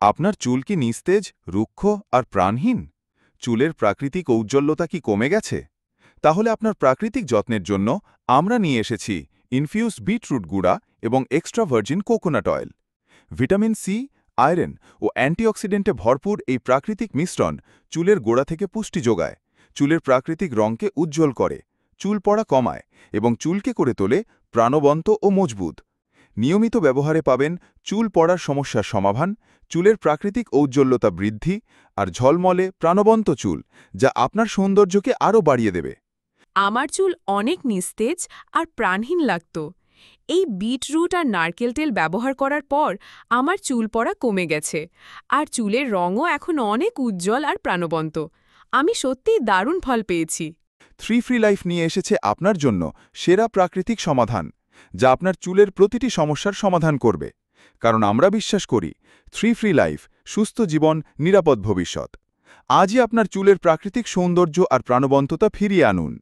আপনার চুল কি নিস্তেজ, রুক্ষ আর প্রাণহীন? চুলের প্রাকৃতিক ঔজ্জ্বল্যতা কি কমে গেছে? তাহলে আপনার প্রাকৃতিক যত্নের জন্য আমরা নিয়ে এসেছি ইনফিউজড বিটরুট গুঁড়া এবং extra virgin coconut oil. Vitamin C, iron ও অ্যান্টিঅক্সিডেন্টে ভরপুর এই প্রাকৃতিক মিশ্রণ চুলের গোড়া থেকে পুষ্টি যোগায়, চুলের প্রাকৃতিক রঙকে উজ্জ্বল করে, চুল পড়া কমায় এবং চুলকে করে তোলে প্রাণবন্ত ও মজবুত। নিয়মিত ব্যবহারে পাবেন চুল পড়ার সমস্যার সমাধান, চুলের প্রাকৃতিক ঔজ্জ্বল্যতা বৃদ্ধি আর ঝলমলে প্রাণবন্ত চুল, যা আপনার সৌন্দর্যকে আরও বাড়িয়ে দেবে। আমার চুল অনেক নিস্তেজ আর প্রাণহীন লাগত। এই বিটরুট আর নারকেল তেল ব্যবহার করার পর আমার চুল পড়া কমে গেছে, আর চুলের রঙও এখন অনেক উজ্জ্বল আর প্রাণবন্ত। আমি সত্যিই দারুণ ফল পেয়েছি। থ্রি ফ্রি লাইফ নিয়ে এসেছে আপনার জন্য সেরা প্রাকৃতিক সমাধান, যা আপনার চুলের প্রতিটি সমস্যার সমাধান করবে। কারণ আমরা বিশ্বাস করি থ্রি ফ্রি লাইফ, সুস্থ জীবন, নিরাপদ ভবিষ্যৎ। আজই আপনার চুলের প্রাকৃতিক সৌন্দর্য আর প্রাণবন্ততা ফিরিয়ে আনুন।